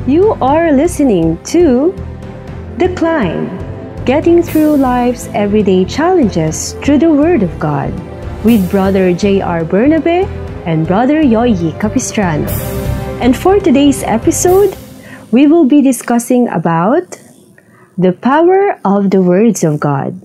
You are listening to The Climb, getting through life's everyday challenges through the Word of God, with Brother J.R. Bernabe and Brother Yoyi Capistrano. And for today's episode, we will be discussing about the power of the words of God.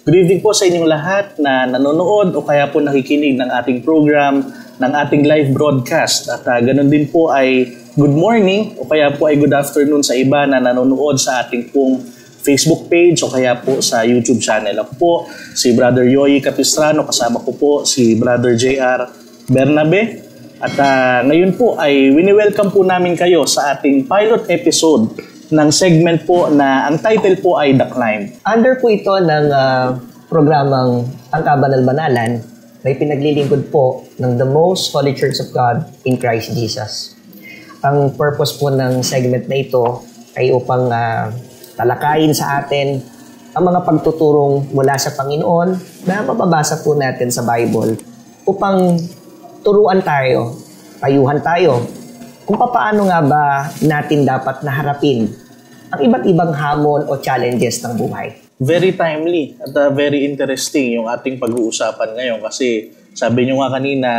Good evening po sa inyong lahat na nanonood o kaya po nakikinig ng ating program, ng ating live broadcast. At ganun din po ay good morning o kaya po ay good afternoon sa iba na nanonood sa ating pong Facebook page o kaya po sa YouTube channel. Ako po si Brother Yoyi Capistrano, kasama ko po si Brother J.R. Bernabe. At ngayon po ay wini-welcome po namin kayo sa ating pilot episode ng segment po na ang title po ay The Climb. Under po ito ng programang Ang Kabanal-Banalan na ipinaglilingkod po ng The Most Holy Church of God in Christ Jesus. Ang purpose po ng segment na ito ay upang talakayin sa atin ang mga pagtuturong mula sa Panginoon na mababasa po natin sa Bible upang turuan tayo, payuhan tayo kung paano nga ba natin dapat naharapin ang iba't ibang hamon o challenges ng buhay. Very timely at very interesting yung ating pag-uusapan ngayon kasi sabi nyo nga kanina,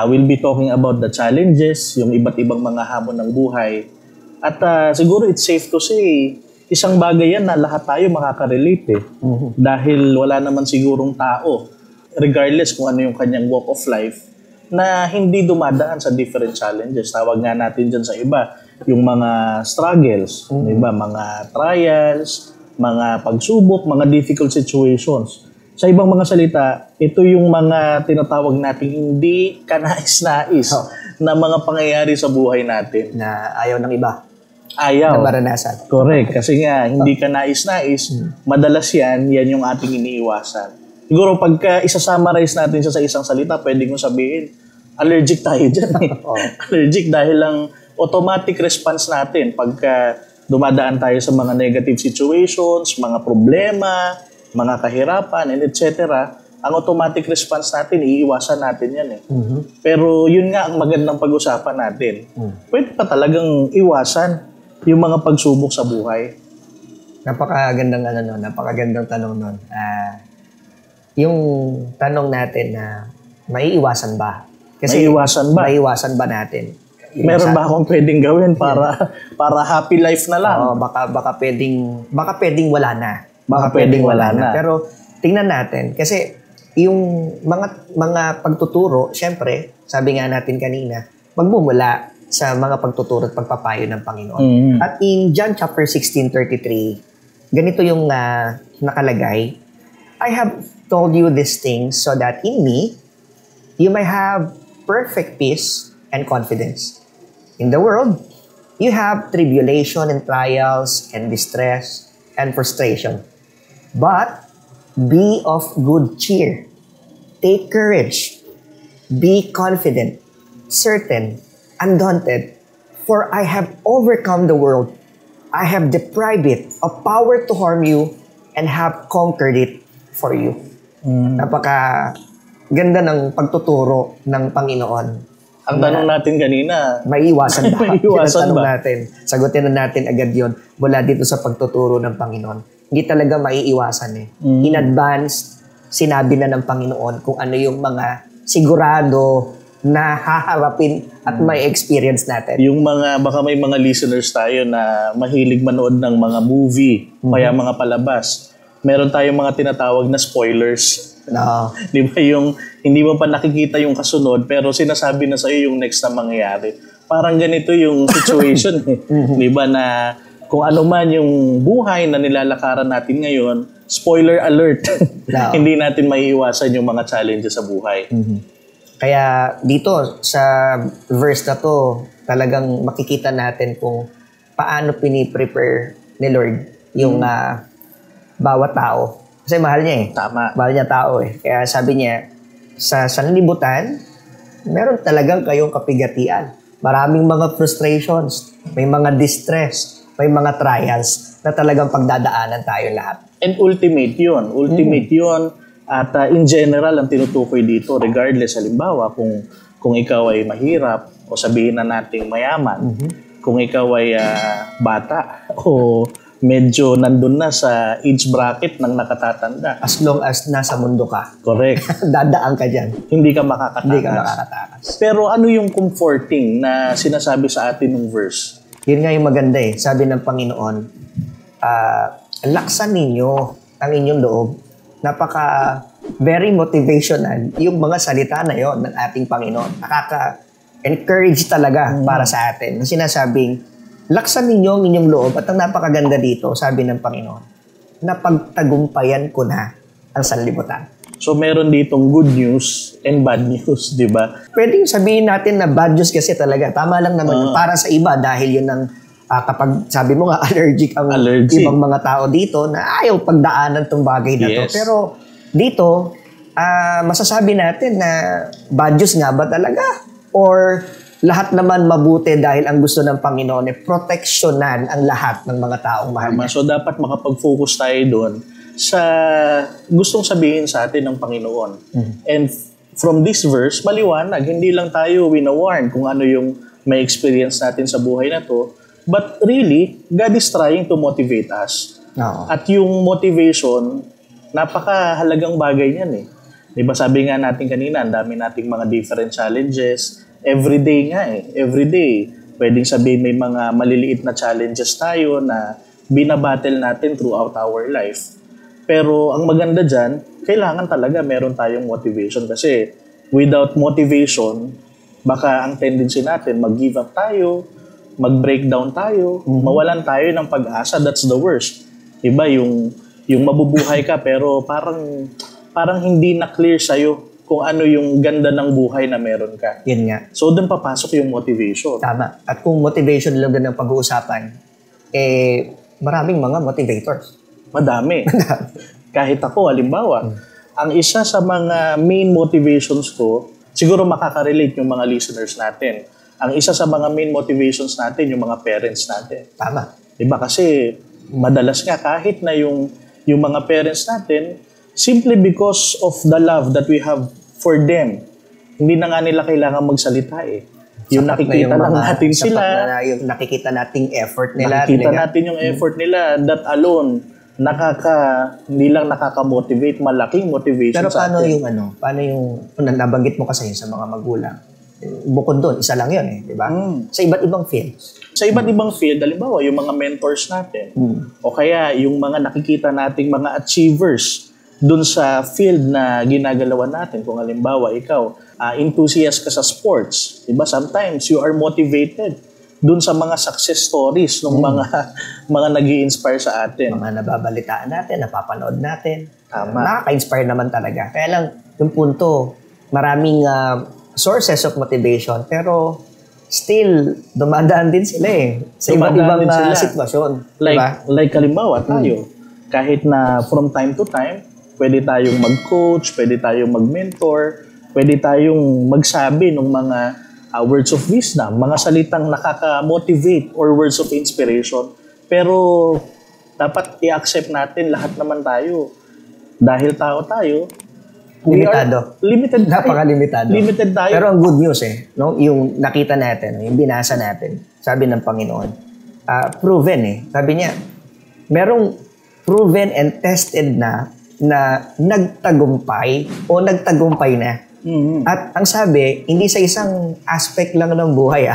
we'll be talking about the challenges, yung iba't ibang mga hamon ng buhay. At siguro it's safe to say, isang bagay yan na lahat tayo makaka-relate eh. Dahil wala naman sigurong tao, regardless kung ano yung kanyang walk of life, na hindi dumadaan sa different challenges. Tawag nga natin dyan sa iba, yung mga struggles, diba? Mga trials, mga pagsubok, mga difficult situations. Sa ibang mga salita, ito yung mga tinatawag nating hindi kanais-nais na mga pangyayari sa buhay natin. Na ayaw ng iba. Ayaw. Na maranasan. Correct. Kasi nga, hindi kanais-nais, madalas yan yung ating iniiwasan. Siguro pagka isa-summarize natin siya sa isang salita, pwede kong sabihin, allergic tayo dyan eh. Allergic dahil lang automatic response natin pagka dumadaan tayo sa mga negative situations, mga problema, mga kahirapan, and etc. Ang automatic response natin, iiwasan natin yan eh. Pero yun nga ang magandang pag-usapan natin. Pwede pa talagang iwasan yung mga pagsubok sa buhay. Napakagandang tanong nun. Yung tanong natin na maiiwasan ba? Kasi maiiwasan ba natin? Meron ba akong pwedeng gawin para happy life na lang? Baka pwedeng wala na. Baka pwedeng wala na. Pero tingnan natin kasi yung mga pagtuturo, syempre, sabi nga natin kanina, magmumula sa mga pagtuturo at pagpapayo ng Panginoon. At in John chapter 16:33, ganito yung nakalagay, I have told you these things so that in me, you may have perfect peace and confidence. In the world, you have tribulation and trials and distress and frustration. But be of good cheer. Take courage. Be confident, certain, undaunted. For I have overcome the world. I have deprived it of power to harm you and have conquered it for you. Napaka ganda ng pagtuturo ng Panginoon. Ang tanong natin kanina, maiiwasan ba? Maiiwasan ba? Sagutin na natin agad yon mula dito sa pagtuturo ng Panginoon. Hindi talaga maiiwasan eh. In advance, sinabi na ng Panginoon kung ano yung mga sigurado na haharapin at may experience natin. Yung baka may mga listeners tayo na mahilig manood ng mga movie, kaya mga palabas. Meron tayong mga tinatawag na spoilers. No. Di ba yung hindi mo pa nakikita yung kasunod pero sinasabi na sa iyo yung next na mangyayari. Parang ganito yung situation eh. Di ba na kung ano man yung buhay na nilalakaran natin ngayon, spoiler alert. No. Hindi natin maiiwasan yung mga challenges sa buhay. Kaya dito sa verse na to, talagang makikita natin kung paano piniprepare ni Lord yung bawat tao. Kasi mahal niya eh. Tama. Mahal niya tao eh. Kaya sabi niya, sa sanlibutan, meron talagang kayong kapigatian. Maraming mga frustrations, may mga distress, may mga trials na talagang pagdadaanan tayo lahat. And ultimate yun. Ultimate yun. At in general, ang tinutukoy dito, regardless, halimbawa, kung ikaw ay mahirap o sabihin na nating mayaman, kung ikaw ay bata o medyo nandun na sa age bracket ng nakatatanda. As long as nasa mundo ka, Correct. dadaan ka dyan. Hindi ka makakatakas. Hindi ka makakatakas. Pero ano yung comforting na sinasabi sa atin ng verse? Yun nga yung maganda eh. Sabi ng Panginoon, laksan ninyo ang inyong loob. Very motivational yung mga salita na yon ng ating Panginoon. Nakaka-encourage talaga para sa atin. Na sinasabing, laksan ninyo ang inyong loob. At ang napakaganda dito, sabi ng Panginoon, napagtagumpayan ko na ang sanlibutan. So meron ditong good news and bad news, di ba? Pwedeng sabihin natin na bad news kasi talaga. Tama lang naman yun. Para sa iba dahil yun ang kapag sabi mo nga allergic ang ibang mga tao dito na ayaw pagdaanan tong bagay na to. Pero dito, masasabi natin na bad news nga ba talaga? Or lahat naman mabuti dahil ang gusto ng Panginoon ay proteksyonan ang lahat ng mga taong mahal niya. So dapat makapag-focus tayo doon sa gustong sabihin sa atin ng Panginoon. And from this verse, maliwanag, hindi lang tayo wina-warn kung ano yung may experience natin sa buhay na to, but really, God is trying to motivate us. At yung motivation, napakahalagang bagay niyan eh. Diba sabi nga natin kanina, ang dami nating mga different challenges. Everyday nga eh. Everyday. Pwedeng sabihin may mga maliliit na challenges tayo na binabattle natin throughout our life. Pero ang maganda dyan, kailangan talaga meron tayong motivation kasi without motivation, baka ang tendency natin mag-give up tayo, mag-breakdown tayo, mawalan tayo ng pag-asa. That's the worst. Diba yung mabubuhay ka pero parang hindi na clear sa'yo kung ano yung ganda ng buhay na meron ka. Yun nga. So doon papasok yung motivation. Tama. At kung motivation lang din ang pag-uusapan, maraming mga motivators. Madami. Kahit ako, halimbawa, ang isa sa mga main motivations ko, siguro makaka-relate yung mga listeners natin. Ang isa sa mga main motivations natin, yung mga parents natin. Tama. Diba? Kasi madalas nga kahit na yung mga parents natin, simply because of the love that we have for them, hindi na nga nila kailangan magsalita eh. Yung nakikita lang natin sila. Yung nakikita nating effort nila. Nakikita natin yung effort nila. That alone, hindi lang nakaka-motivate, malaking motivation pero sa atin. Pero paano yung nabanggit mo kasi sa mga magulang? Bukod doon, isa lang yun eh, di ba? Sa iba't ibang fields. Sa iba't ibang field, halimbawa, yung mga mentors natin, o kaya yung mga nakikita nating mga achievers doon sa field na ginagalawan natin. Kung halimbawa, ikaw, enthusiast ka sa sports, di ba? Sometimes you are motivated doon sa mga success stories ng mga nag-i-inspire sa atin. Mga nababalitaan natin, napapanood natin. Tama. Nakaka-inspire naman talaga. Kaya lang, yung punto, maraming sources of motivation, pero still, dumadaan din sila eh. Sa iba't ibang sitwasyon. Like halimbawa tayo, kahit na from time to time, pwede tayong mag-coach, pwede tayong mag-mentor, pwede tayong magsabi ng mga words of wisdom, mga salitang nakaka-motivate or words of inspiration. Pero dapat i-accept natin lahat naman tayo. Dahil tao tayo, limited tayo. Napaka-limitado. Limited tayo. Pero ang good news no? Yung nakita natin, yung binasa natin, sabi ng Panginoon, proven Sabi niya, merong proven and tested na nagtagumpay o nagtagumpay na. At ang sabi, hindi sa isang aspect lang ng buhay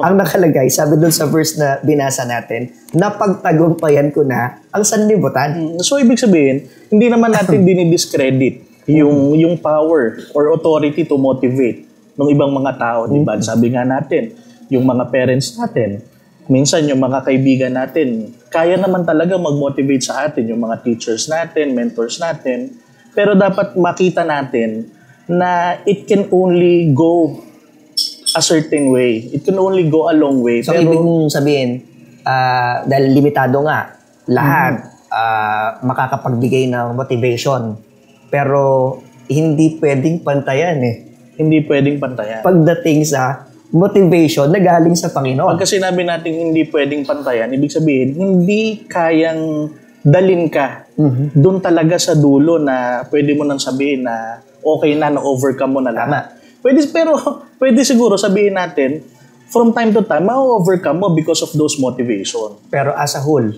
Ang nakalagay, sabi dun sa verse na binasa natin, napagtagumpayan ko na ang sanlibutan. So ibig sabihin, hindi naman natin dinidiscredit yung power or authority to motivate ng ibang mga tao, di ba? Sabi nga natin, yung mga parents natin, minsan yung mga kaibigan natin, kaya naman talaga mag-motivate sa atin, yung mga teachers natin, mentors natin. Pero dapat makita natin na it can only go a certain way. It can only go a long way. So, ibig mong sabihin, dahil limitado nga, lahat makakapagbigay ng motivation. Pero, hindi pwedeng pantayan Hindi pwedeng pantayan. Pagdating sa motivation na galing sa Panginoon. Pagka sinabi natin hindi pwedeng pantayan, ibig sabihin, hindi kayang dalin ka doon talaga sa dulo na pwede mo nang sabihin na okay na, na-overcome mo na lang. Pwede siguro sabihin natin, from time to time, ma-overcome mo because of those motivation. Pero as a whole,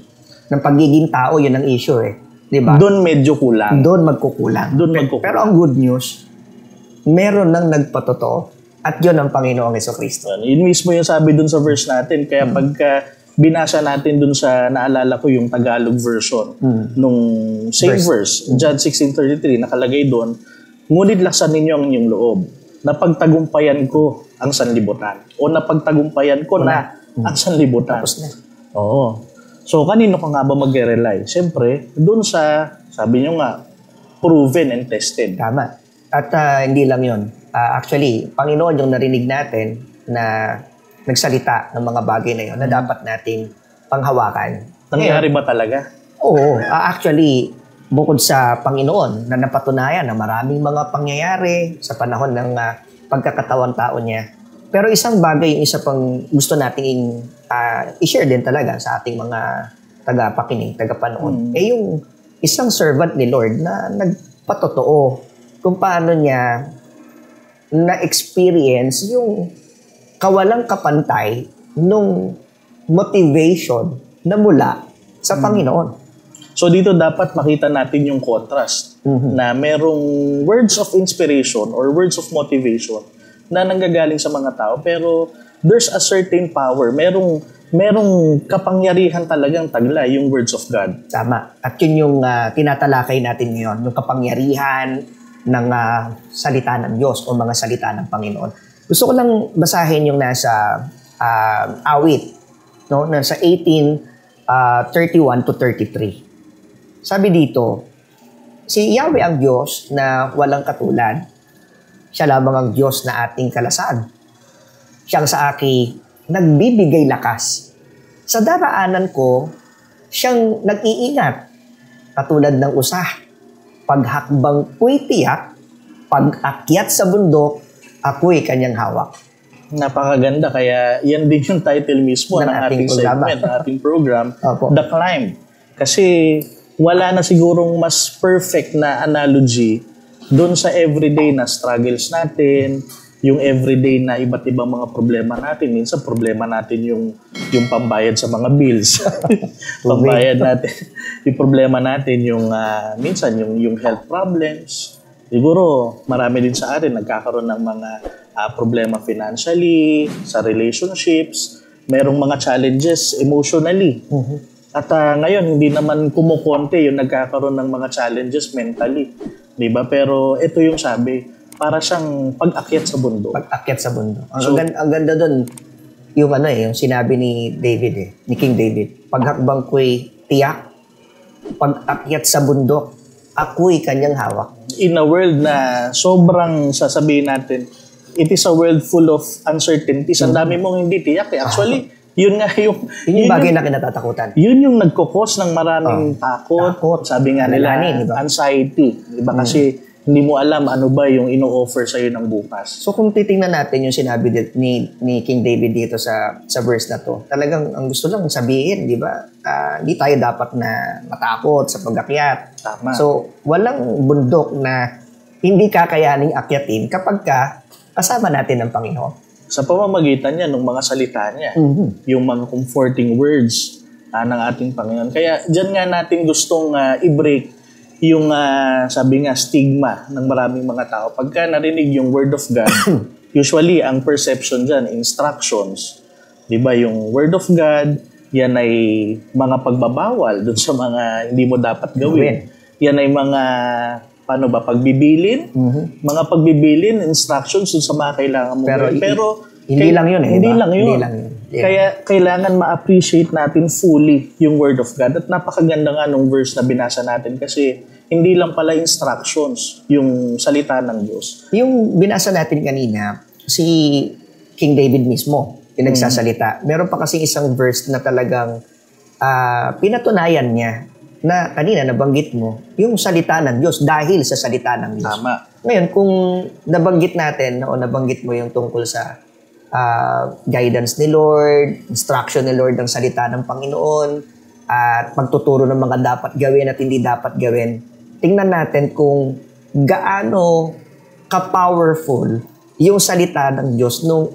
ng pagiging tao, yun ang issue eh. Diba? Doon medyo kulang. Doon magkukulang. Pero ang good news, meron nang nagpatotoo at yun ang Panginoong Jesucristo. Yun mismo yung sabi doon sa verse natin. Kaya pagka binasa natin doon sa, naalala ko yung Tagalog version nung same verse, John 16:33, nakalagay doon, ngunit laksan ninyo ang inyong loob. Napagtagumpayan ko ang sanlibutan. O napagtagumpayan ko na ang sanlibutan. Tapos na. Oo. So, kanino ka nga ba mag-rely? Siyempre, doon sa, sabi nyo nga, proven and tested. Tama. At hindi lang yun. Actually, Panginoon yung narinig natin na nagsalita ng mga bagay na yun na dapat nating panghawakan. Nangyari ba talaga? Oo. Actually, bukod sa Panginoon na napatunayan na maraming mga pangyayari sa panahon ng pagkakatawang tao niya. Pero isang bagay, yung isa pang gusto nating i-share din talaga sa ating mga tagapakinig, tagapanood, yung isang servant ni Lord na nagpatotoo kung paano niya na-experience yung kawalang kapantay nung motivation na mula sa Panginoon. So dito dapat makita natin yung contrast na merong words of inspiration or words of motivation na nanggagaling sa mga tao pero there's a certain power. Merong kapangyarihan talagang tagla yung words of God. Tama. At yun yung tinatalakay natin ngayon, yung kapangyarihan ng salita ng Diyos o mga salita ng Panginoon. Gusto ko lang basahin yung nasa awit, no? Nasa 18:31 to 33. Sabi dito, si Yahweh ang Diyos na walang katulad. Siya lamang ang Diyos na ating kalasag. Siyang sa akin nagbibigay lakas. Sa daraanan ko, siyang nag-iingat. Katulad ng usah. Paghakbang ko'y tiyak, pag-akyat sa bundok, ako'y kanyang hawak. Napakaganda. Kaya yan din yung title mismo ng ating segment, ng ating program, The Climb. Kasi wala na sigurong mas perfect na analogy doon sa everyday na struggles natin, yung everyday na iba't ibang mga problema natin. Minsan problema natin yung pambayad sa mga bills. Pambayad natin. Yung problema natin yung minsan yung health problems. Siguro marami din sa atin nagkakaroon ng mga problema financially, sa relationships, merong mga challenges emotionally. At ngayon, hindi naman kumukonte yung nagkakaroon ng mga challenges mentally. Diba? Pero ito yung sabi, para siyang pag-akyat sa bundok. Pag-akyat sa bundok. Ang ganda doon, yung yung sinabi ni David ni King David. Paghakbang ko'y tiyak, pag-akyat sa bundok, ako'y kanyang hawak. In a world na sobrang sasabihin natin, it is a world full of uncertainties. Ang dami mong hindi tiyak. Actually, yun nga yung bagay na kinatatakutan. Yun yung nagkukos ng maraming takot. Sabi nga nila, diba? Anxiety. Diba? Kasi hindi mo alam ano ba yung ino-offer sa'yo ng bukas. So kung titingnan natin yung sinabi ni King David dito sa verse na to, talagang ang gusto lang sabihin, di ba? Hindi tayo dapat na matakot sa pag-akyat. Tama. So walang bundok na hindi kakayaning akyatin kapag kasama natin ng Panginoon. Sa pamamagitan niya, ng mga salita niya, yung mga comforting words ng ating Panginoon. Kaya dyan nga natin gustong i-break yung sabi nga stigma ng maraming mga tao. Pagka narinig yung Word of God, usually ang perception dyan, instructions, di ba yung Word of God, yan ay mga pagbabawal dun sa mga hindi mo dapat gawin. Yan ay mga pagbibilin, mga pagbibilin, instructions dun sa mga kailangan mo. Pero hindi lang yun. Hindi lang yun. Yeah. Kaya kailangan ma-appreciate natin fully yung Word of God. At napakaganda nga nung verse na binasa natin kasi hindi lang pala instructions yung salita ng Diyos. Yung binasa natin kanina, si King David mismo, yung nagsasalita. Meron pa kasi isang verse na talagang pinatunayan niya na kanina nabanggit mo, yung salita ng Diyos dahil sa salita ng Diyos. Tama. Ngayon, kung nabanggit natin o nabanggit mo yung tungkol sa guidance ni Lord, instruction ni Lord ng salita ng Panginoon, at pagtuturo ng mga dapat gawin at hindi dapat gawin, tingnan natin kung gaano ka-powerful yung salita ng Diyos nung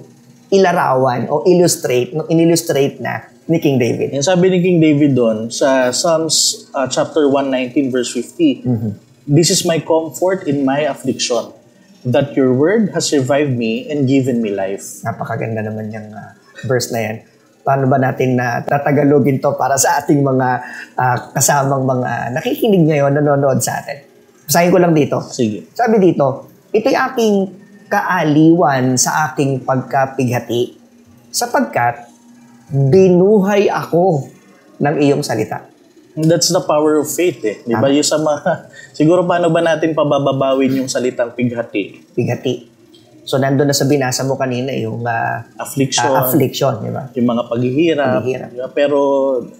ilarawan o in-illustrate na ni King David. Yan sabi ni King David doon sa Psalms chapter 119 verse 50. This is my comfort in my affliction, that your word has revived me and given me life. Napakaganda naman yung verse na yan. Paano ba natin na tatagalogin to para sa ating mga kasamang mga nakikinig ngayon, nanonood sa atin? Basahin ko lang dito. Sige. Sabi dito, ito'y aking kaaliwan sa aking pagkapighati, sapagkat binuhay ako ng iyong salita. That's the power of faith eh. Di ba? Yung sa siguro paano ba natin pababawin yung salitang pighati? Pighati. So nandun na sa binasa mo kanina yung affliction, di ba? Yung mga paghihirap. Diba? Pero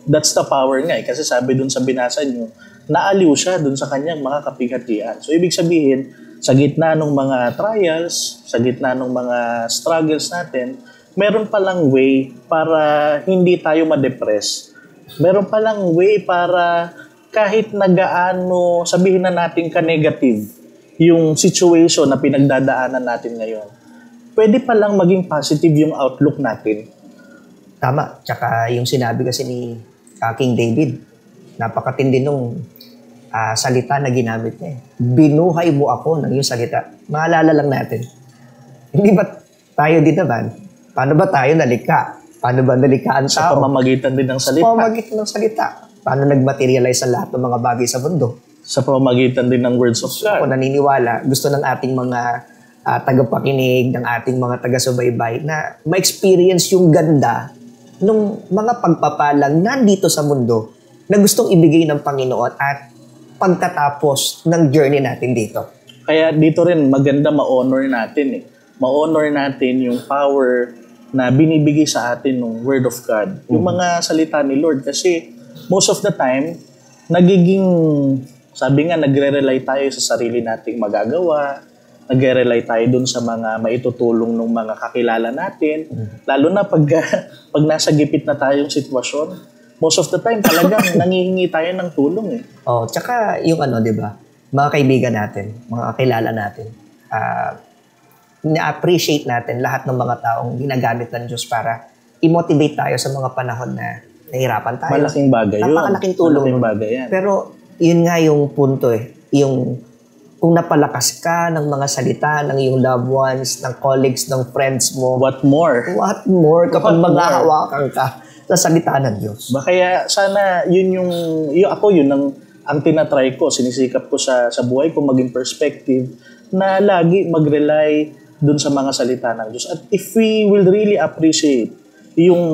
that's the power nga eh. Kasi sabi dun sa binasa nyo, naaliw siya dun sa kanyang mga kapighatian. So ibig sabihin, sa gitna ng mga trials, sa gitna ng mga struggles natin, meron palang way para hindi tayo ma-depress. Meron palang way para kahit nagaano, sabihin na natin ka-negative, yung situation na pinagdadaanan natin ngayon, pwede palang maging positive yung outlook natin. Tama. Tsaka yung sinabi kasi ni King David, napakatindi nung salita na ginamit niya. Binuhay mo ako ng iyong salita. Maalala lang natin. Hindi ba tayo din naman? Paano ba tayo nalikha? Paano ba nalikha ang tao? Sa pamamagitan din ng salita. Sa pamamagitan ng salita. Paano nag-materialize ang lahat ng mga bagay sa mundo? Sa pamamagitan din ng words of God. Ako naniniwala, gusto ng ating mga tagapakinig, ng ating mga taga-subaybay na ma-experience yung ganda ng mga pagpapalang nandito sa mundo na gustong ibigay ng Panginoon at pagkatapos ng journey natin dito. Kaya dito rin maganda ma-honor natin eh. Ma-honor natin yung power na binibigay sa atin ng Word of God. Yung mga salita ni Lord. Kasi most of the time, nagiging, sabi nga, nagre-rely tayo sa sarili nating magagawa. Nagre-rely tayo dun sa mga maitutulong ng mga kakilala natin. Lalo na pag nasa gipit na tayong sitwasyon, most of the time talagang nangihingi tayo ng tulong eh. Oh, tsaka yung di ba? Mga kaibigan natin, mga kakilala natin, na-appreciate natin lahat ng mga taong ginagamit ng Diyos para i-motivate tayo sa mga panahon na nahirapan tayo. Malaking bagay yun. Napakalaking tulong. Malaking bagay yan. Pero yun nga yung punto eh. Yung kung napalakas ka ng mga salita ng iyong loved ones, ng colleagues, ng friends mo. What more? What more kapag maghahawakan ka sa salita ng Diyos. Kaya sana yun ang tinatry ko, sinisikap ko sa buhay ko maging perspective na lagi mag-rely dun sa mga salita ng Diyos. At if we will really appreciate yung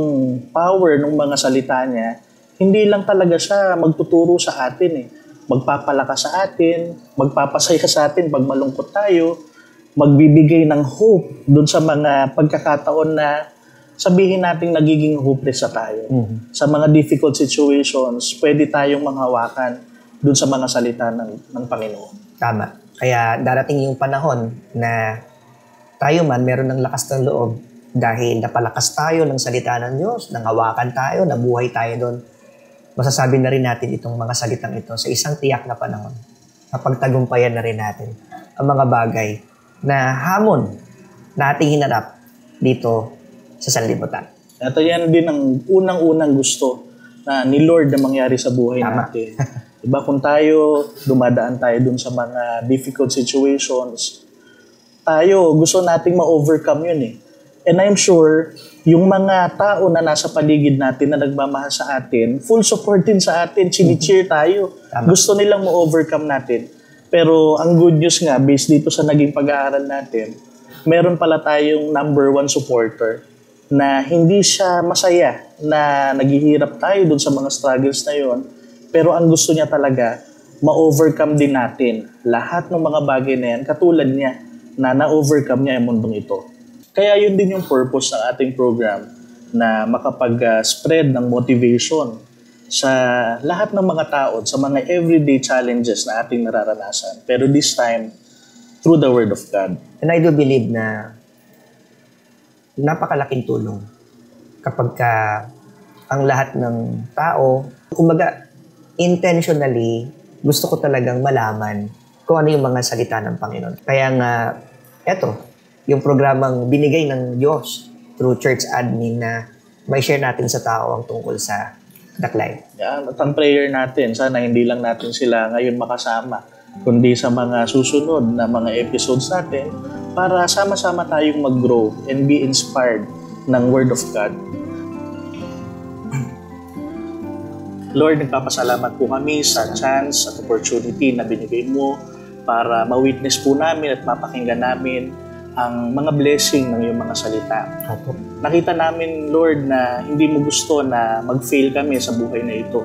power ng mga salita niya, hindi lang talaga siya magtuturo sa atin eh. Magpapalakas sa atin, magpapasaya sa atin pag malungkot tayo, magbibigay ng hope dun sa mga pagkakataon na sabihin natin nagiging hopeless na tayo. Sa mga difficult situations, pwede tayong manghawakan dun sa mga salita ng Panginoon. Tama. Kaya darating yung panahon na tayo man meron ng lakas ng loob dahil napalakas tayo ng salita ng Diyos, nanghawakan tayo, nabuhay tayo doon. Masasabi na rin natin itong mga salitang ito sa isang tiyak na panahon. Napagtagumpayan na rin natin ang mga bagay na hamon na ating hinarap dito sa sanlibutan. At yan din ang unang-unang gusto na ni Lord na mangyari sa buhay natin. Diba kung tayo, dumadaan tayo dun sa mga difficult situations, tayo, gusto nating ma-overcome yun eh. And I'm sure, yung mga tao na nasa paligid natin na nagmamahal sa atin, full support din sa atin, chini-cheer tayo. Gusto nilang ma-overcome natin. Pero ang good news nga, based dito sa naging pag-aaral natin, meron pala tayong number 1 supporter na hindi siya masaya na naghihirap tayo dun sa mga struggles na yon. Pero ang gusto niya talaga, ma-overcome din natin lahat ng mga bagay na yan, katulad niya, na na-overcome niya yung mundong ito. Kaya yun din yung purpose ng ating program na makapag-spread ng motivation sa lahat ng mga tao, sa mga everyday challenges na ating nararanasan. Pero this time, through the Word of God. And I do believe na napakalaking tulong kapag ang lahat ng tao, kumbaga, intentionally, gusto ko talagang malaman kung ano yung mga salita ng Panginoon. Kaya nga, eto, yung programang binigay ng Diyos through church admin na may share natin sa tao ang tungkol sa Dakline. Yan, at ang prayer natin, sana hindi lang natin sila ngayon makasama, kundi sa mga susunod na mga episodes natin para sama-sama tayong mag-grow and be inspired ng Word of God. Lord, nagpapasalamat po kami sa chance at opportunity na binigay mo para ma-witness po namin at mapakinggan namin ang mga blessing ng iyong mga salita. Opo. Nakita namin, Lord, na hindi mo gusto na mag-fail kami sa buhay na ito.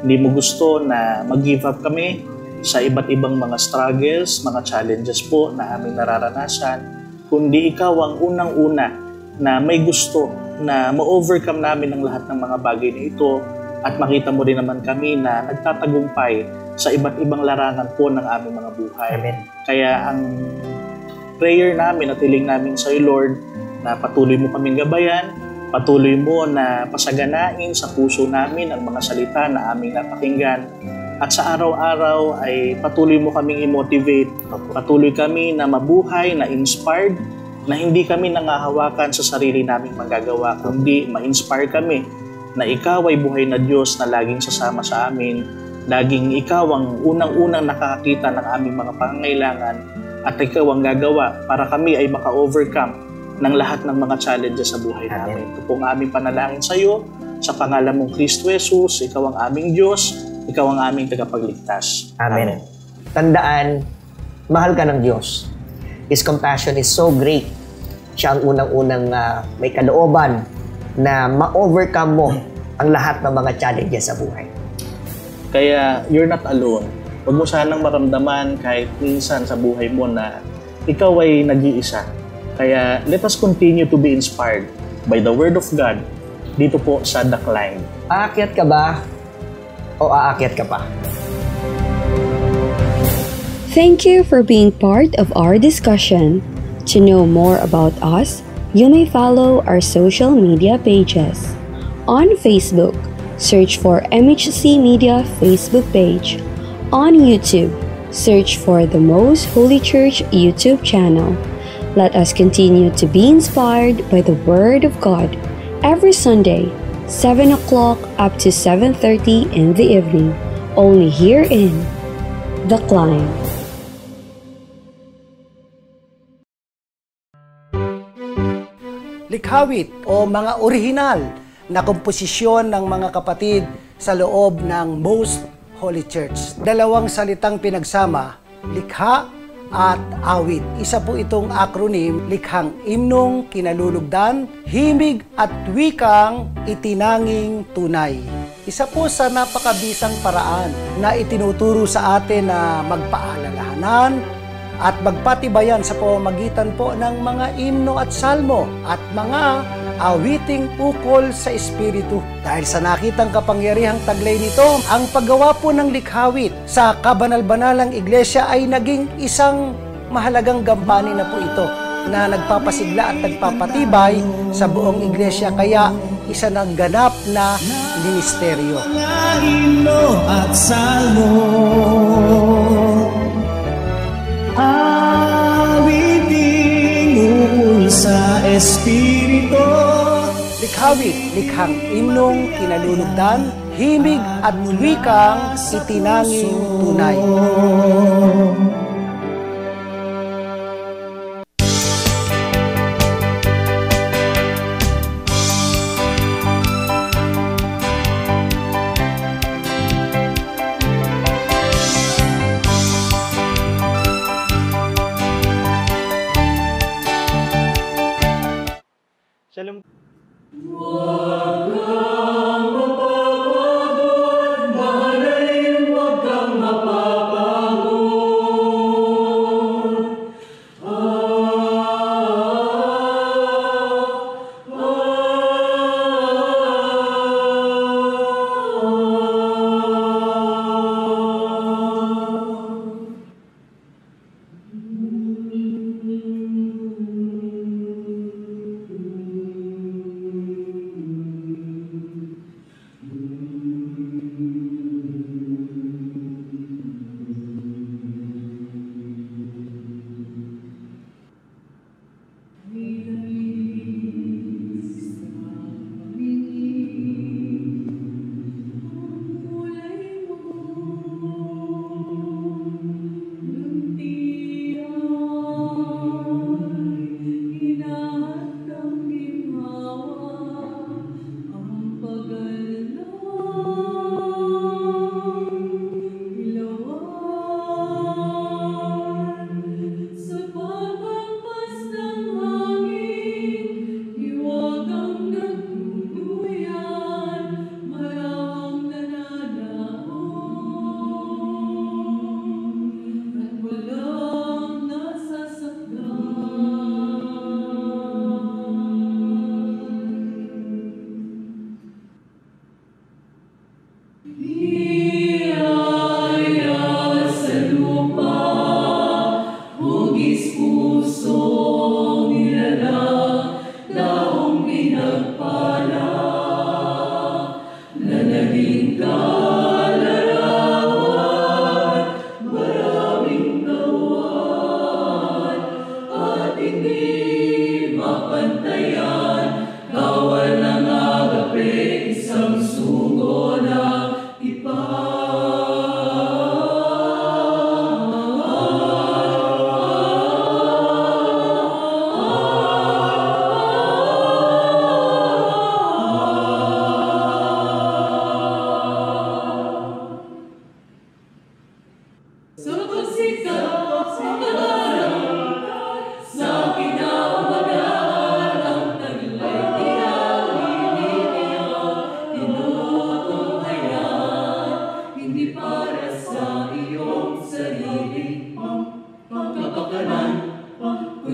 Hindi mo gusto na mag-give up kami sa iba't ibang mga struggles, mga challenges po na aming nararanasan, kundi ikaw ang unang-una na may gusto na ma-overcome namin ang lahat ng mga bagay na ito at makita mo rin naman kami na nagtatagumpay sa iba't ibang larangan po ng aming mga buhay. Amen. Kaya ang prayer namin at hiling namin sa iyo, Lord, na patuloy mo kaming gabayan, patuloy mo na pasaganain sa puso namin ang mga salita na aming napakinggan, at sa araw-araw ay patuloy mo kaming i-motivate, patuloy kami na mabuhay, na inspired, na hindi kami nangahawakan sa sarili naming magagawa, kundi ma-inspire kami na ikaw ay buhay na Diyos na laging sasama sa amin, laging ikaw ang unang-unang nakakakita ng aming mga pangangailangan, at ikaw ang gagawa para kami ay maka-overcome ng lahat ng mga challenges sa buhay namin. Ito pong aming panalangin sa iyo, sa pangalan mong Kristo Jesus, ikaw ang aming Diyos, ikaw ang aming tagapagligtas. Amen. Tandaan, mahal ka ng Diyos. His compassion is so great. Siya ang unang-unang may kalooban na ma-overcome mo ang lahat ng mga challenges sa buhay. Kaya you're not alone. Huwag mo sanang maramdaman kahit minsan sa buhay mo na ikaw ay nag-iisa. Kaya let us continue to be inspired by the Word of God dito po sa Dakline. Aakyat ka ba o aakyat ka pa? Thank you for being part of our discussion. To know more about us, you may follow our social media pages. On Facebook, search for MHC Media Facebook page. On YouTube, search for the Most Holy Church YouTube channel. Let us continue to be inspired by the Word of God every Sunday, 7 o'clock up to 7:30 in the evening, only here in The Climb. Likhawit o mga orihinal na komposisyon ng mga kapatid sa loob ng Most Holy Church. Dalawang salitang pinagsama, likha at awit. Isa po itong acronym, likhang imnong kinalulugdan, himig at wikang itinanging tunay. Isa po sa napakabisang paraan na itinuturo sa atin na magpaalalahanan at magpatibayan sa pamamagitan po ng mga imno at salmo at mga awiting ukol sa Espiritu. Dahil sa nakitang kapangyarihang taglay nito, ang paggawa po ng likhawit sa kabanal-banalang iglesia ay naging isang mahalagang gampanin na po ito na nagpapasigla at nagpapatibay sa buong iglesia. Kaya isa ng ganap na ministeryo. Himno at salmo, awiting ukol sa Espiritu. Likhawit, likhang imnong kinalulugdan, himig at wikang itinanging tunay. Shalom.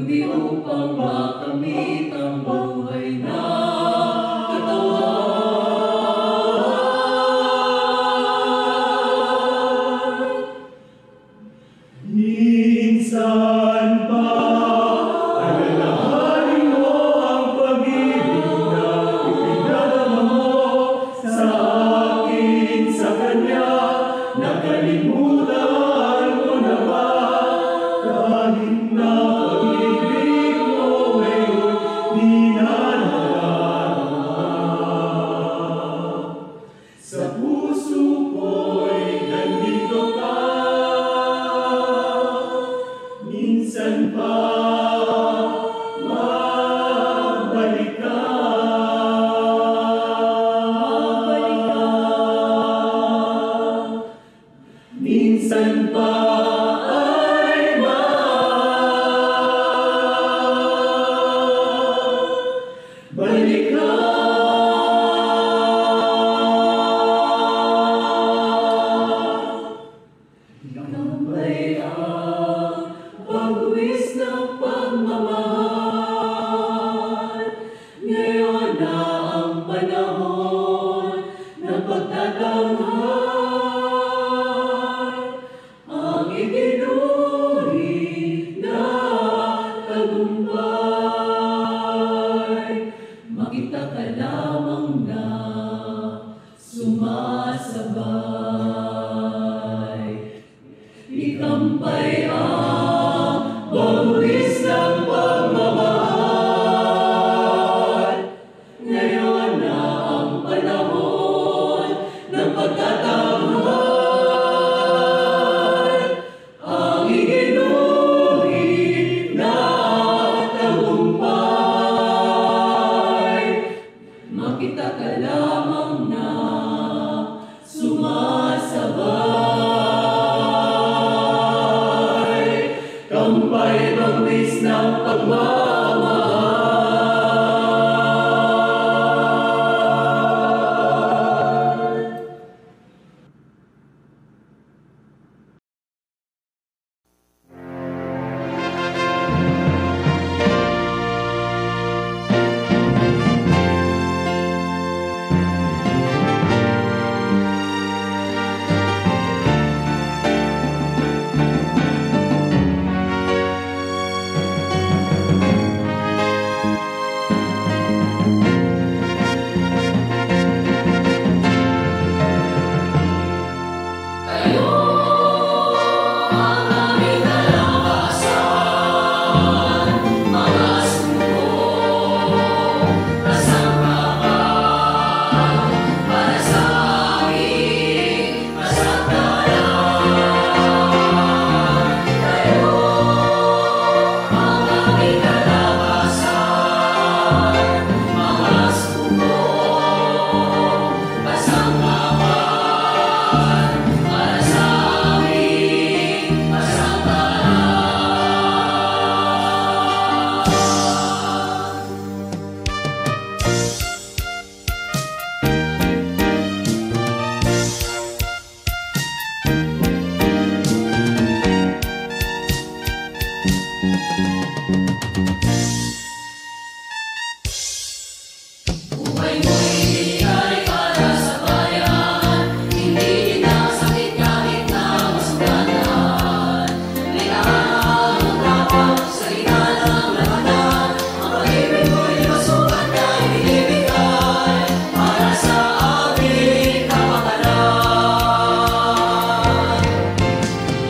kundi upang makamit ang buhay na katawan. Minsan pa, alalahanin mo ang pag-ibig na ipinadama mo sa akin, sa Kanya. Nakalimutan mo na ba kahit na pag-ibig mo ngayon di na nadarama? Sa puso ko'y nandito ka, minsan pa mabalik ka. Minsan pa ay balik ka. Tambay ang pagwis ng pagmamahal. Ngayon na ang panahon ng pagtatanghal. Ang itinuri na tagumpay, makita ka lamang na sumasabay. Ikampay ang pagwis ng pagmamahal. Ngayon na ang panahon ng pagtatanghal. Ang iginuhi na tagumpay, makita ka lamang na sumasabay. Kampay pagwis ng pagmamahal.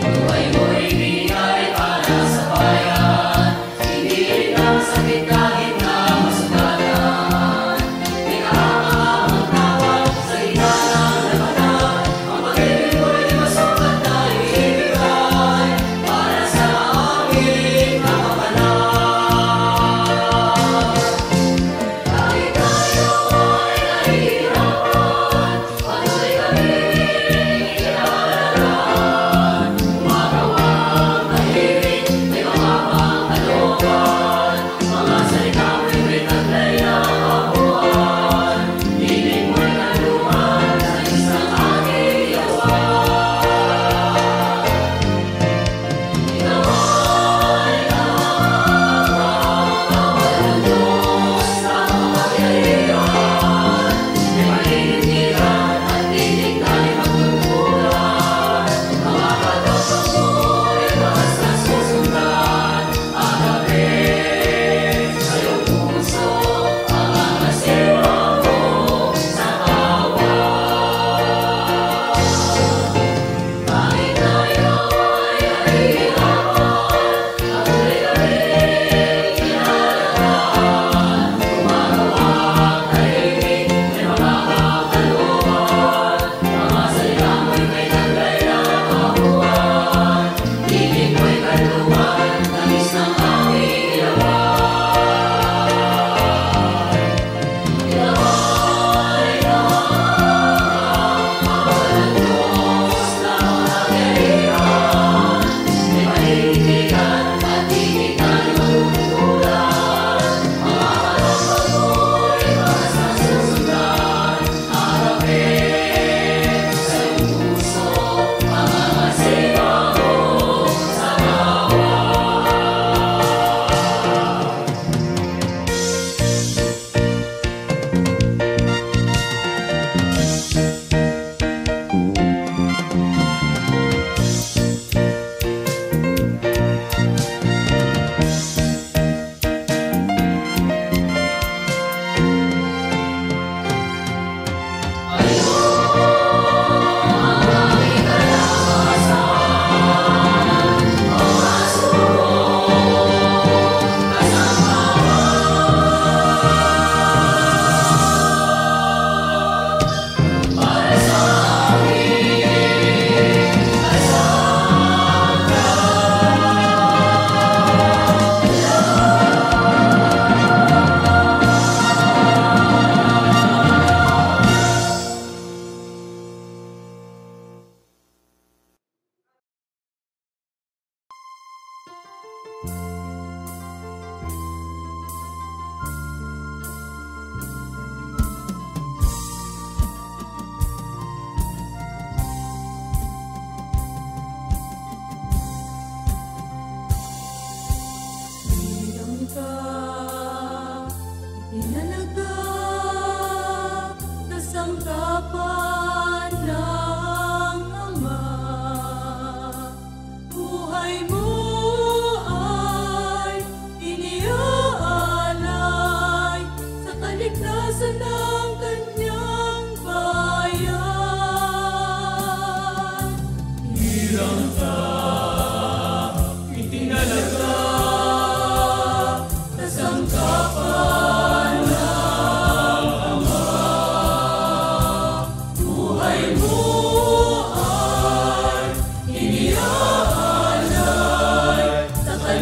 Buhay mo'y bigay para sa bayan, hindi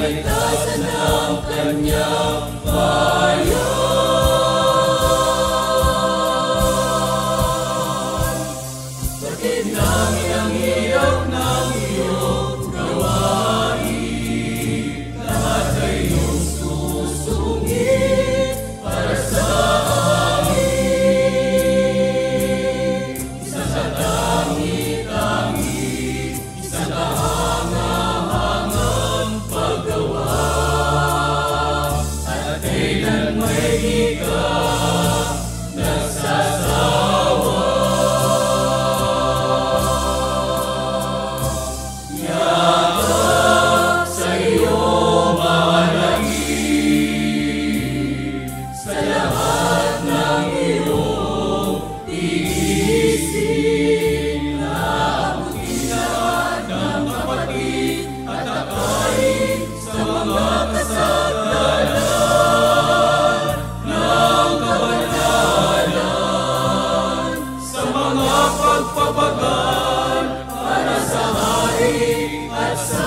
kaligtasan ng kanyang bayan. Bakit namin ang hirap ng iyong gawain? Lahat ay iyong susungit para sa amin. Isang katangi-tangi, isang kahanga-hangang paggawa, at kailan may di ka nagsasawa. Yakap sa iyo mahalagin, sa lahat ng iyong tiisin, naabutin lahat ng kapatid at akain sa mga kasalanan ng kabanalan, sa mga pagpapagal para sa hari at sa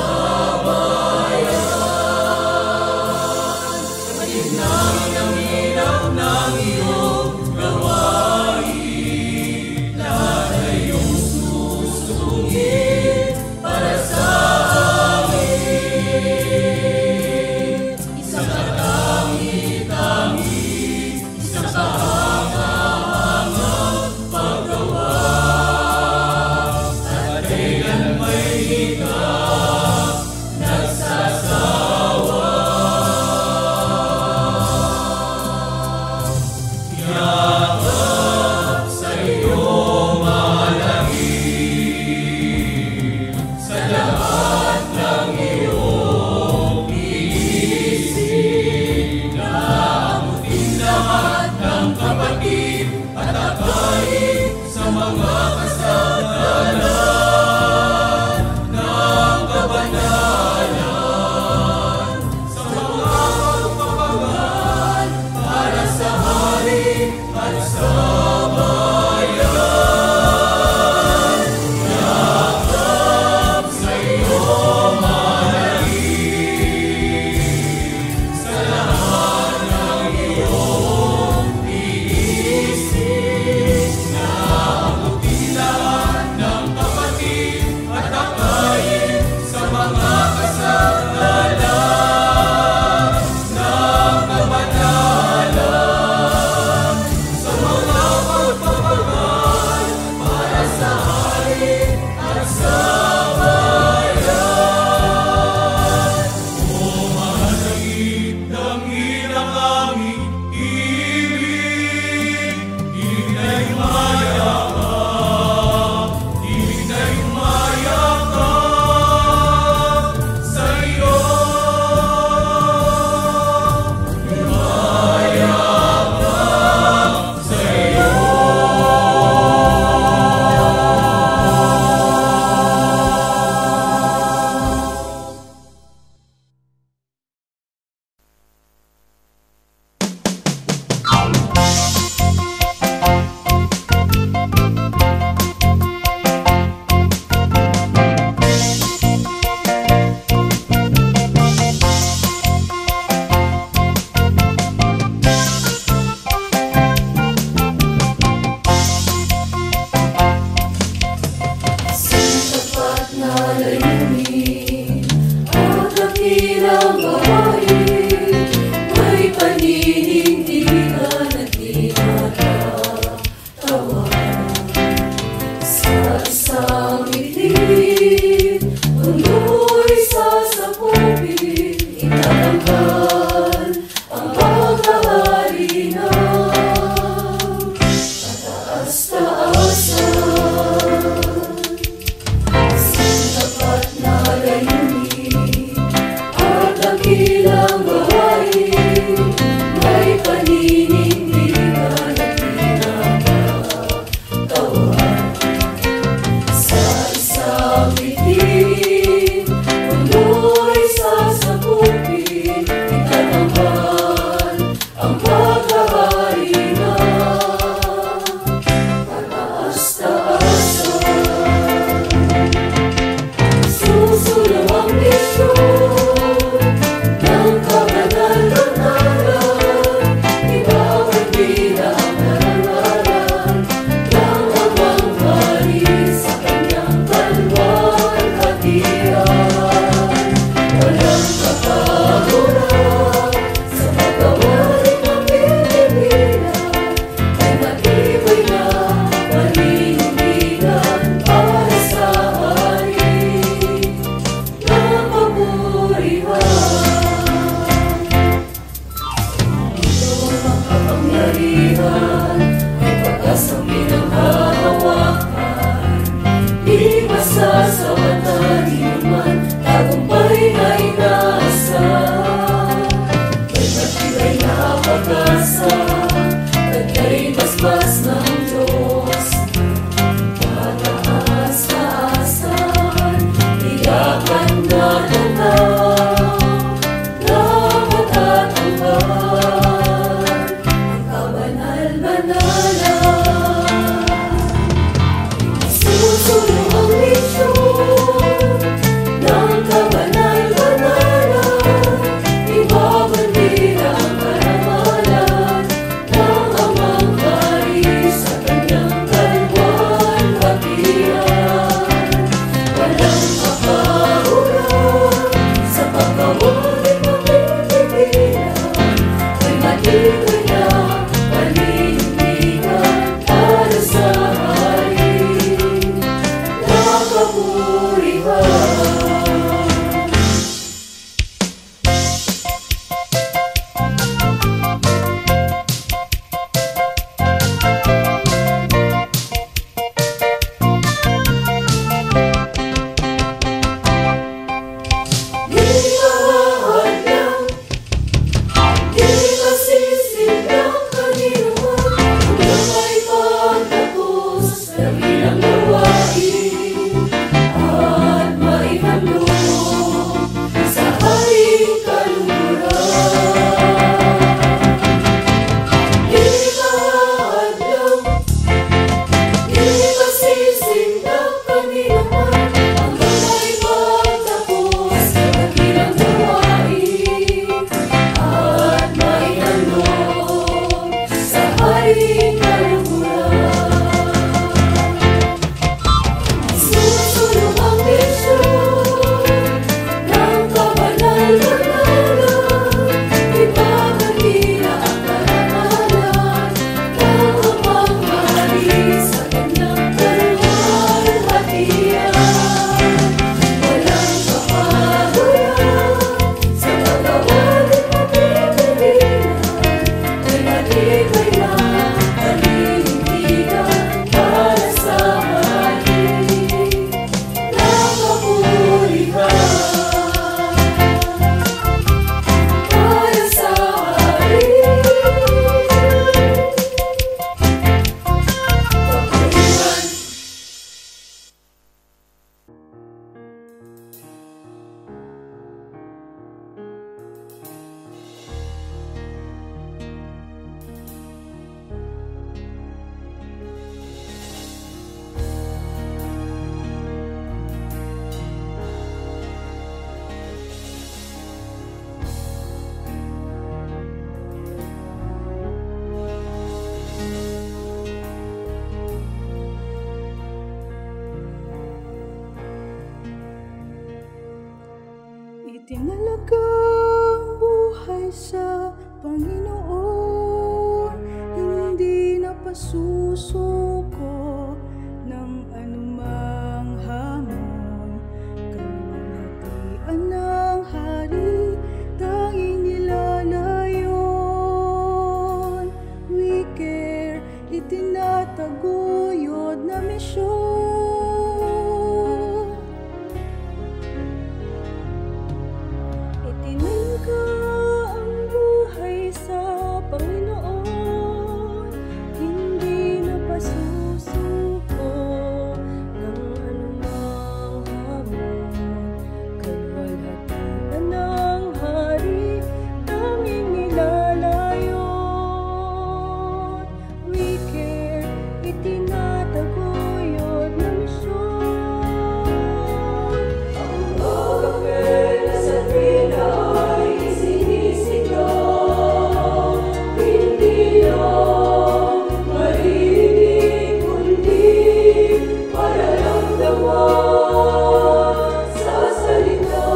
bayan. Kapatid namin ang hirap ng iyong gawain, lahat ay iyong susungit para sa amin. Isang katangi-tangi, isang kahanga-hangang paggawa, at kailan may di ka nagsasawa. Yakap sa iyo mahalagin, sa lahat ng iyong tiisin, naabutin lahat ng kapatid at akain sa mga kasalanan ng kabanalan, sa mga pagpapagal para sa hari at sa bayan. Yakap sa iyo mahalagin, sa lahat ng iyong tiisin, naabutin lahat ng kapatid at akain sa mga kasalanan ng kabanalan, sa mga pagpapagal para sa hari at sa bayan. O mahalagin, dangin ang aming ibig, ibig na'y mayakap, ibig na'y mayakap sa iyo. Mayakap sa iyo. Sapat na layunin at dakilang gawain, may paninindigan at tinatawanan. Sa isang itin, mundo'y sasakupin, itatanggal ang paghahari ng kataas-taasan. Sapat na layunin at dakilang gawain, may paninindigan at tinatawanan. Sa isang itin, mundo'y sasakupin, itatanggal ang paghahari ng kataas-taasan. Susunod ang misyon sa Panginoon, hindi na pasusuko ng anumang hamon. Kaluwalhatian ng hari, tanging nilalayon. We care, itinataguyod na misyon. Itinangka ang buhay sa Panginoon, hindi na pasusuko ng anumang hamon. Kaluwalhatian ng hari, tanging nilalayon. We care, itinataguyod na misyon. Ang agape na sa tuwina ay isinisigaw, hindi lang marinig kundi mararamdaman sa salita,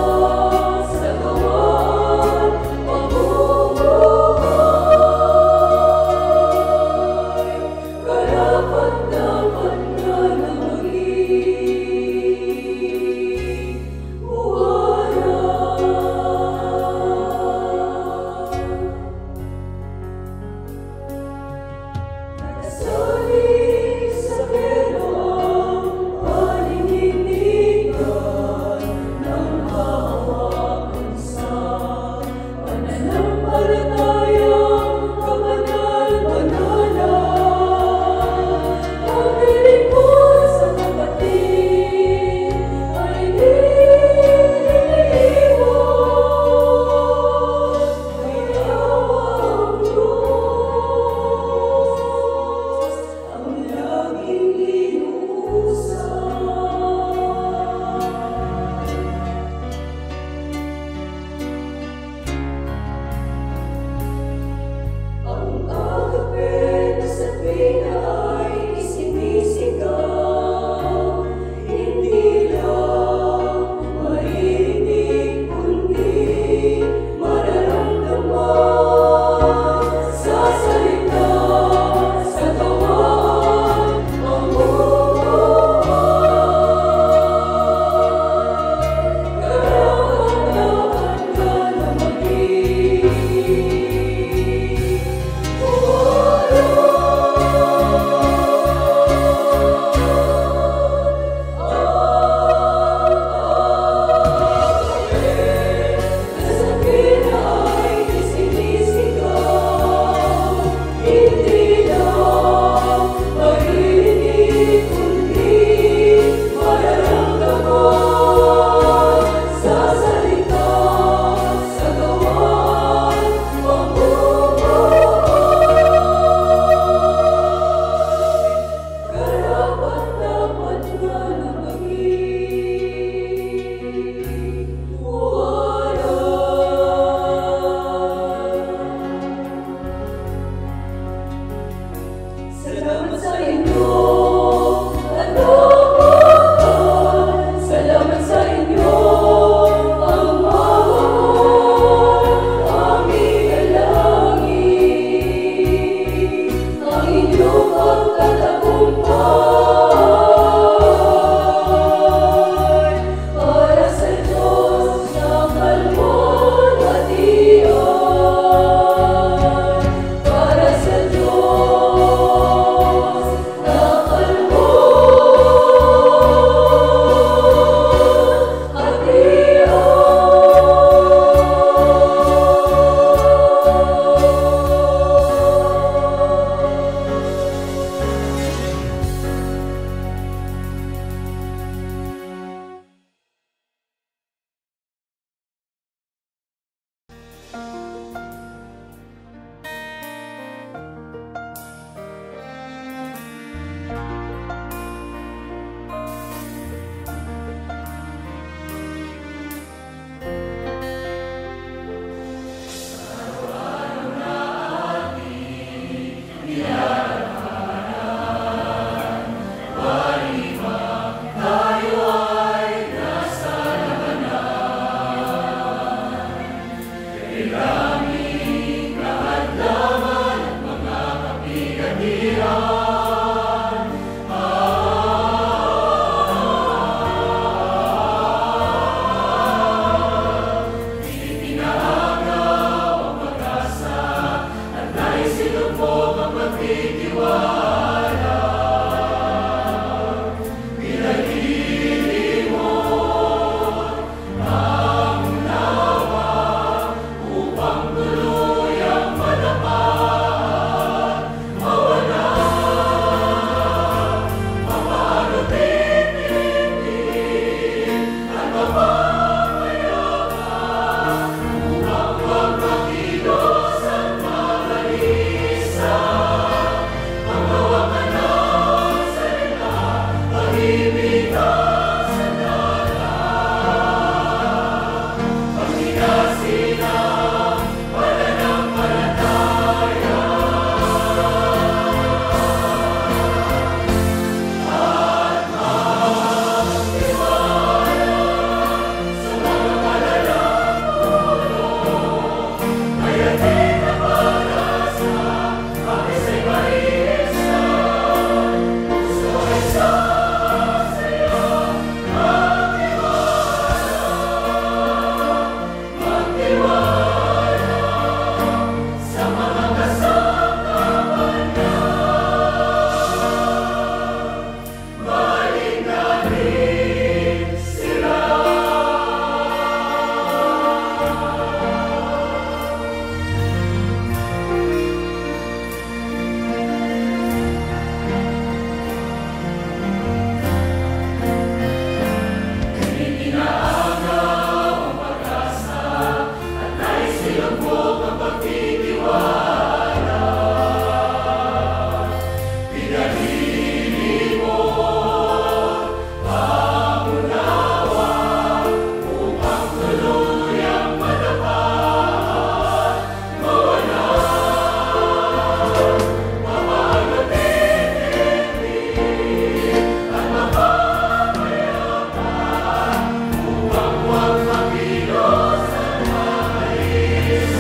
sa gawain, pamumuhay. Karapat-dapat na maging nasalig sa berong panininigan ng hahawakan sa pananampalatayang kabanal-banalan. Ang lilingkod sa kapatid ay nililiwan. May awa ang Diyos, ang laging inuusap. Ang agape na sa tuwina ay isinisigaw, hindi lang marinig kundi mararamdaman sa salita, sa gawain, pamumuhay. Karapat-dapat ka na maging salamat sa inyo, Panginoon. Salamat sa inyo, ang mahal, aming dalangin. Ang inyong pagtatagumpay para sa Diyos na kalwalhatian. Para sa Diyos na Kailangan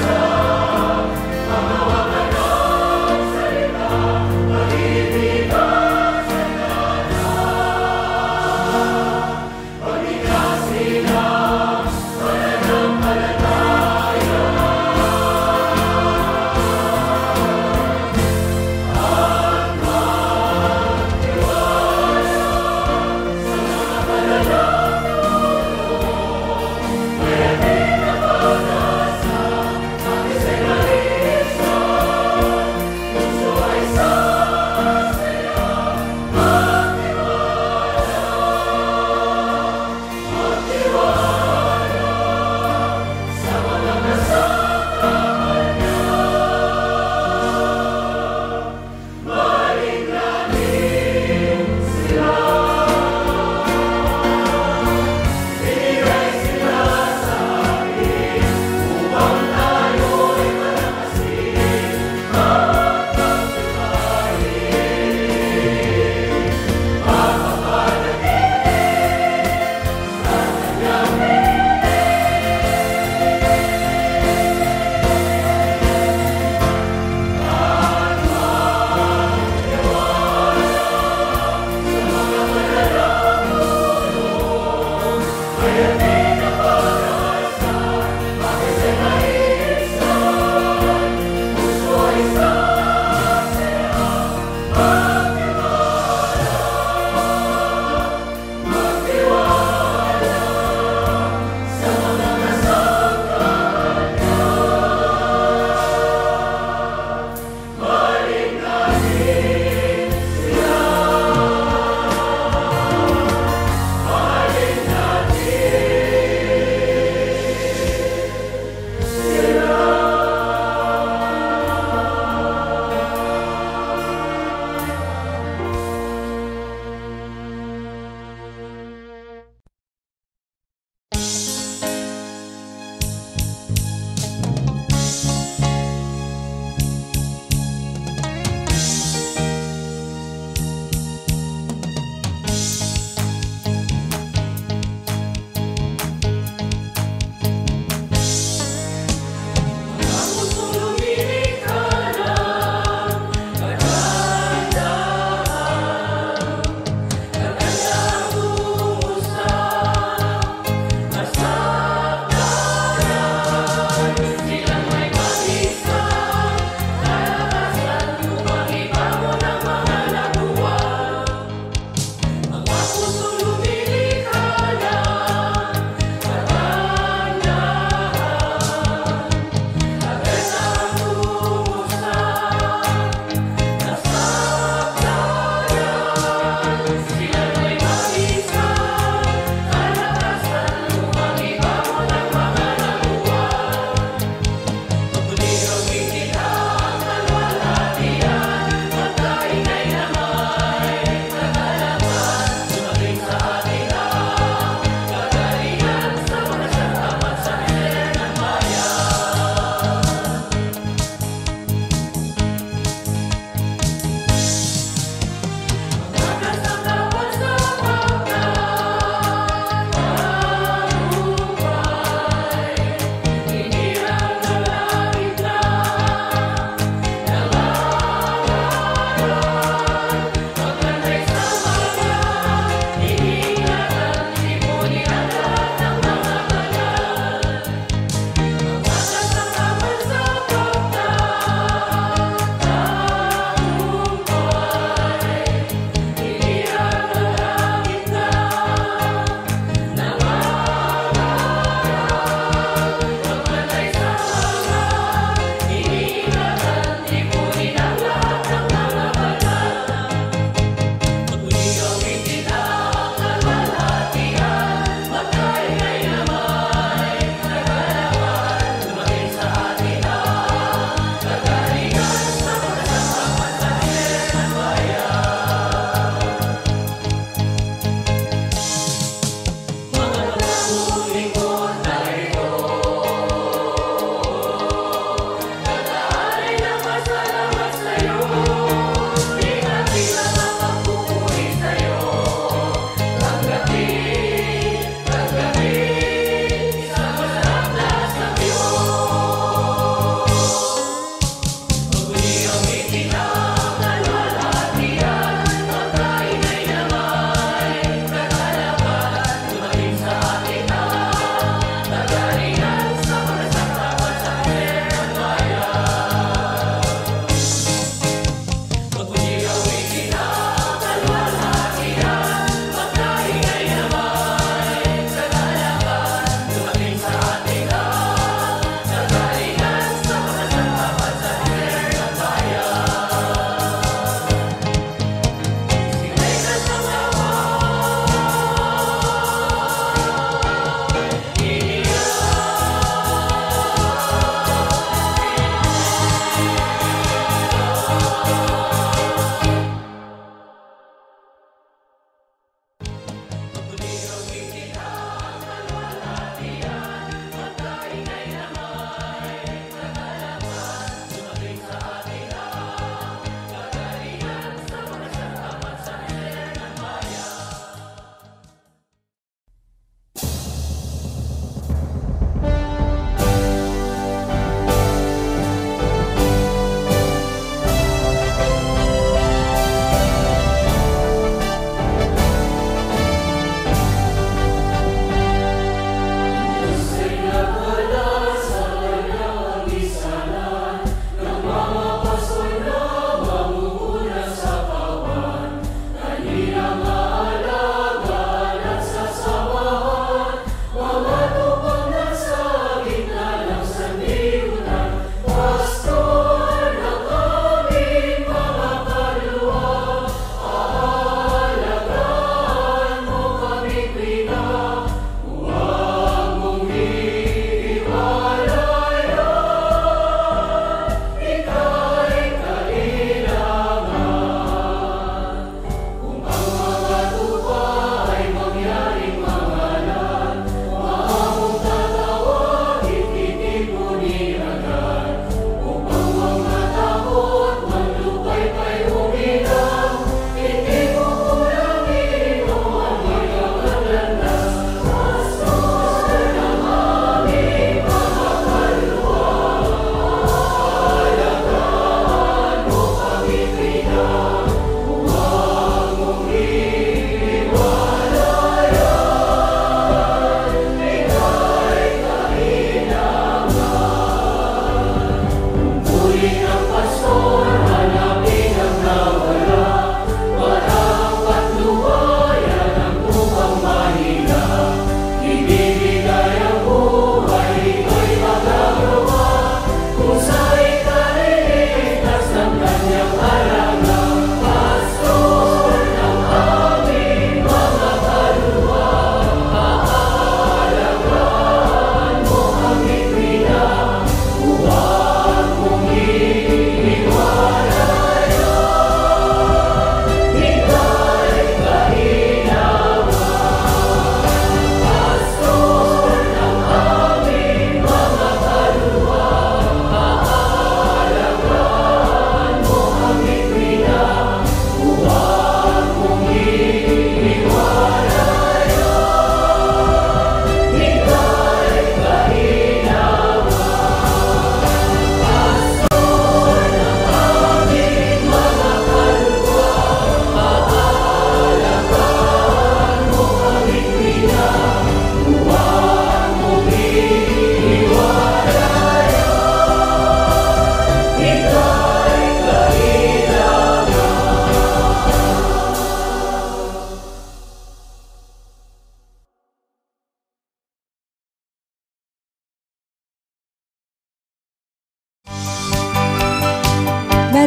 Sa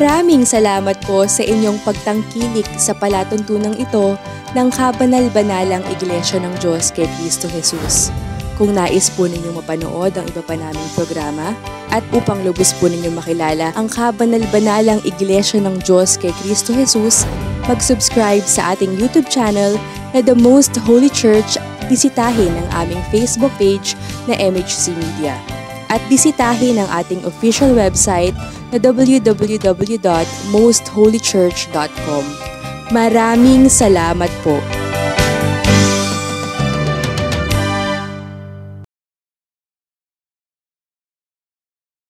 Maraming salamat po sa inyong pagtangkilik sa palatuntunang ito ng kabanal-banalang Iglesia ng Diyos kay Kristo Jesus. Kung nais po ninyong mapanood ang iba pa naming programa at upang lubos po ninyong makilala ang kabanal-banalang Iglesia ng Diyos kay Kristo Jesus, mag-subscribe sa ating YouTube channel na The Most Holy Church, bisitahin ang aming Facebook page na MHC Media. At bisitahin ang ating official website na www.mostholychurch.com. Maraming salamat po!